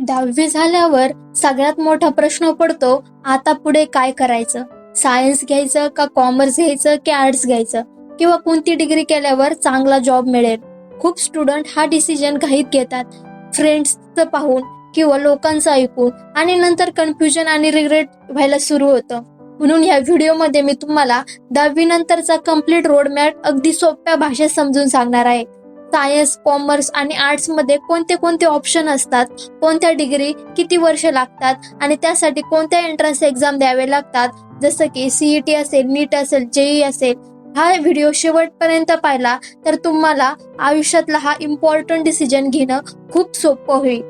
10वी झाल्यावर सगळ्यात मोठा प्रश्न पडतो, आता पुढे काय करायचं? सायन्स घ्यायचं का कॉमर्स घ्यायचं की आर्ट्स घ्यायचं, किंवा कोणती डिग्री केल्यावर चांगला जॉब मिळेल? खूप स्टुडंट हा डिसिजन घाईत घेतात, फ्रेंड्सचं पाहून किंवा लोकांचं ऐकून, आणि नंतर कन्फ्युजन आणि रिग्रेट व्हायला सुरू होतं. म्हणून या व्हिडिओमध्ये मी तुम्हाला 10वी नंतरचा कम्प्लीट रोडमॅप अगदी सोप्या भाषेत समजून सांगणार आहे. सायन्स, कॉमर्स आणि आर्ट्स मध्ये कोणते कोणते ऑप्शन असतात, कोणत्या डिग्री किती वर्ष लागतात, आणि त्यासाठी कोणत्या एंट्रन्स एक्झाम द्यावे लागतात, जसं की सीईटी असेल, नीट असेल, जेई असेल. हा व्हिडिओ शेवटपर्यंत पाहिला तर तुम्हाला आयुष्यातला हा इम्पॉर्टंट डिसिजन घेणं खूप सोपं होईल.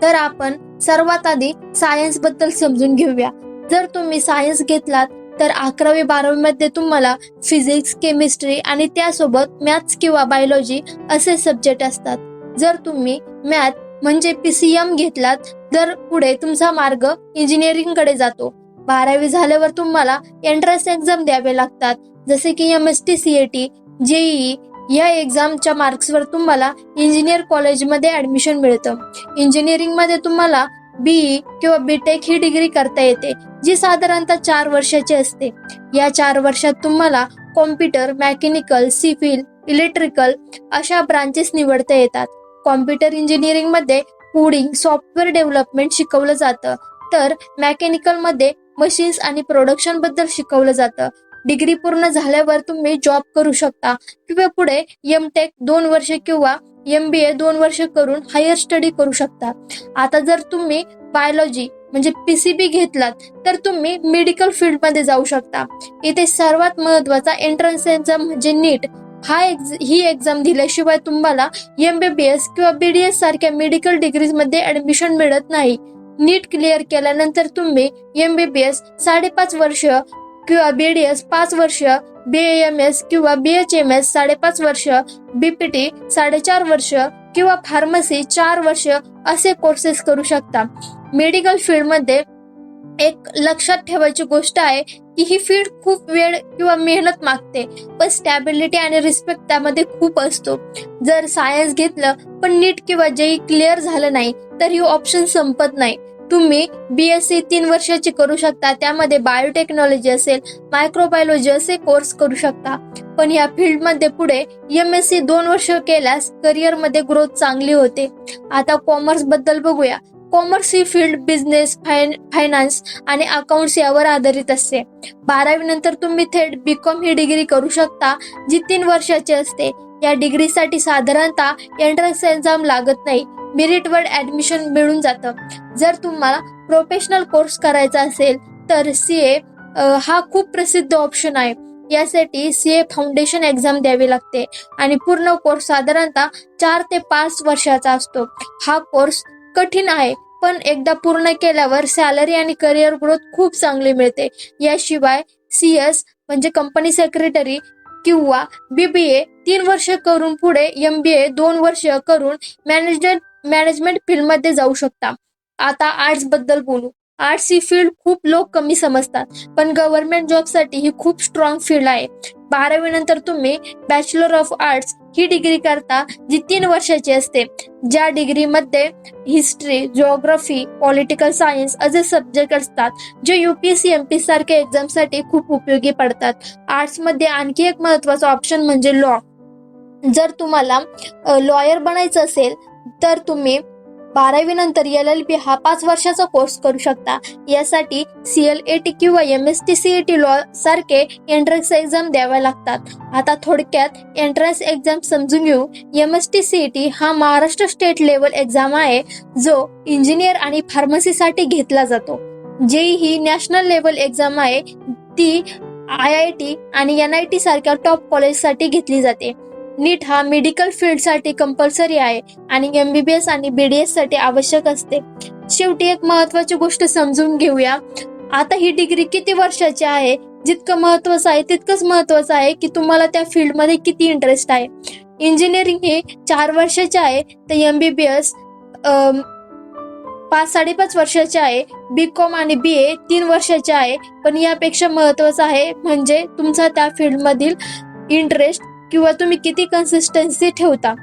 तर आपण सर्वात आधी सायन्स बद्दल समजून घेऊया. जर तुम्ही सायन्स घेतलात तर 11वी-12वी मध्ये तुम्हाला फिजिक्स, केमिस्ट्री आणि त्यासोबत मॅथ्स किंवा बायोलॉजी असे सब्जेक्ट असतात. जर तुम्ही मॅथ म्हणजे पीसीएम घेतलात तर पुढे तुमचा मार्ग इंजिनिअरिंग कडे जातो. 12वी झाल्यावर तुम्हाला एंट्रन्स एक्झाम द्यावे लागतात, जसे की एमएसटी, सीएटी, जेईई. या एक्झामच्या मार्क्सवर तुम्हाला इंजिनियर कॉलेजमध्ये ऍडमिशन मिळतं. इंजिनिअरिंग मध्ये तुम्हाला बीई किंवा बीटेक ही डिग्री करता येते, जी साधारणतः 4 वर्षाची असते. या 4 वर्षात तुम्हाला कॉम्प्युटर, मेकॅनिकल, सिव्हिल, इलेक्ट्रिकल अशा ब्रांचेस निवडता येतात. कॉम्प्युटर इंजिनिअरिंग मध्ये कोडिंग, सॉफ्टवेअर डेव्हलपमेंट शिकवलं जातं, तर मेकॅनिकल मध्ये मशीन्स आणि प्रोडक्शन बद्दल शिकवलं जातं. डिग्री पूर्ण झाल्यावर तुम्ही जॉब करू शकता किंवा पुढे एमटेक 2 वर्ष किंवा एमबीए 2 वर्ष करून हायर स्टडी करू शकता. आता जर तुम्ही बायोलॉजी म्हणजे पीसीबी घेतलात तर तुम्ही मेडिकल फील्ड मध्ये जाऊ शकता. इथे सर्वात महत्वाचा एंट्रन्स एक्झाम म्हणजे नीट. ही एक्झाम दिल्याशिवाय तुम्हाला एमबीबीएस किंवा बीडीएस सारख्या मेडिकल डिग्रीज मध्ये ऍडमिशन मिळत नाही. नीट क्लिअर केल्यानंतर तुम्ही एमबीबीएस 5.5 वर्ष किंवा बीडीएस 5 वर्ष, बीएमएस किंवा बीएचएमएस 5.5 वर्ष, बीपीटी 4.5 वर्ष किंवा फार्मसी 4 वर्ष असे कोर्सेस करू शकता. मेडिकल फील्ड मध्ये एक लक्षात ठेवायची गोष्ट आहे की ही फील्ड खूप वेळ किंवा मेहनत मागते, पण स्टॅबिलिटी आणि रिस्पेक्ट त्यामध्ये खूप असतो. जर सायन्स घेतलं पण नीट किंवा जेई क्लिअर झालं नाही तर ही ऑप्शन संपत नाही. तुम्ही बीएससी 3 वर्षाची करू शकता, त्यामध्ये बायोटेक्नॉलॉजी असेल, मायक्रोबायोलॉजी असे कोर्स करू शकता. पण या फील्ड मध्ये पुढे एमएससी 2 वर्ष केल्यास करिअर मध्ये ग्रोथ चांगली होते. आता कॉमर्स बद्दल बघूया. कॉमर्स ही फील्ड बिझनेस, फायनान्स आणि अकाउंट्स यावर आधारित असते. 12वी नंतर तुम्ही थेट बीकॉम ही डिग्री करू शकता, जी 3 वर्षाची असते. या डिग्रीसाठी साधारणतः एंट्रन्स एक्झाम लागत नाही, मेरिटवर ऍडमिशन मिळून जातं. जर तुम्हाला प्रोफेशनल कोर्स करायचा असेल तर सीए हा खूप प्रसिद्ध ऑप्शन आहे. यासाठी सीए फाउंडेशन एक्झाम द्यावी लागते आणि पूर्ण कोर्स साधारणतः 4 ते 5 वर्षाचा असतो. हा कोर्स कठीण आहे, पण एकदा पूर्ण केल्यावर सॅलरी आणि करिअर ग्रोथ खूप चांगली मिळते. याशिवाय सीएस म्हणजे कंपनी सेक्रेटरी किंवा बीबीए 3 वर्ष करून पुढे एमबीए 2 वर्ष करून मॅनेजमेंट फील्ड मध्ये जाऊ शकता. आता आर्ट्स बद्दल बोलू. आर्ट्स ही फील्ड खूप लोक कमी समजतात, पण गव्हर्नमेंट जॉब साठी ही खूप स्ट्रॉंग फील्ड आहे. 12वी नंतर तुम्ही bachelor of arts he degree करता, जी 3 वर्षाची असते. ज्या डिग्री मध्ये हिस्ट्री, जिओग्राफी, पॉलिटिकल सायन्स असे सब्जेक्ट असतात, जे यूपीएससी, एमपीएससी सारख्या एक्झाम साठी खूप उपयोगी पडतात. आर्ट्स मध्ये आणखी एक महत्वाचा ऑप्शन म्हणजे लॉ. जर तुम्हाला लॉयर बनायचं असेल तर तुम्ही 12वी नंतर LLB हा 5 वर्षाचा कोर्स करू शकता. यासाठी CLAT किंवा MST CET लॉ सारखे एंट्रन्स एक्झाम द्याव्या लागतात. आता थोडक्यात एंट्रन्स एक्झाम समजून घेऊ. MST CET हा महाराष्ट्र स्टेट लेवल एक्झाम आहे, जो इंजिनियर आणि फार्मसीसाठी घेतला जातो. जेई ही नॅशनल लेवल एक्झाम आहे, ती IIT आणि NIT सारख्या टॉप कॉलेजसाठी घेतली जाते. नीट हा मेडिकल फील्ड साठी कंपल्सरी आहे आणि एमबीबीएस आणि बीडीएस साठी आवश्यक असते. शेवटी एक महत्वाची गोष्ट समजून घेऊया. आता ही डिग्री किती वर्षाची आहे, जितकं महत्वाचं आहे तितकंच महत्वाचं आहे की तुम्हाला त्या फील्ड मध्ये किती इंटरेस्ट आहे. इंजिनिअरिंग हे 4 वर्षाचे आहे, तर एमबीबीएस 5-5.5 वर्षाचे आहे. बीकॉम आणि बीए 3 वर्षाचे आहे. पण यापेक्षा महत्वाचं आहे म्हणजे तुमचा त्या फील्ड मधील इंटरेस्ट किंवा तुम्ही किती कन्सिस्टन्सी ठेवता.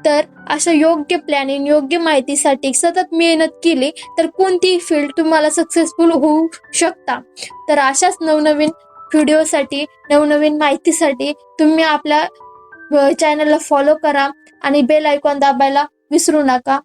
तर अशा योग्य प्लॅनिंग, योग्य माहितीसाठी सतत मेहनत केली तर कोणतीही फील्ड तुम्हाला सक्सेसफुल होऊ शकता. तर अशाच नवनवीन व्हिडिओसाठी, नवनवीन माहितीसाठी तुम्ही आपल्या चॅनलला फॉलो करा आणि बेल आयकॉन दाबायला विसरू नका.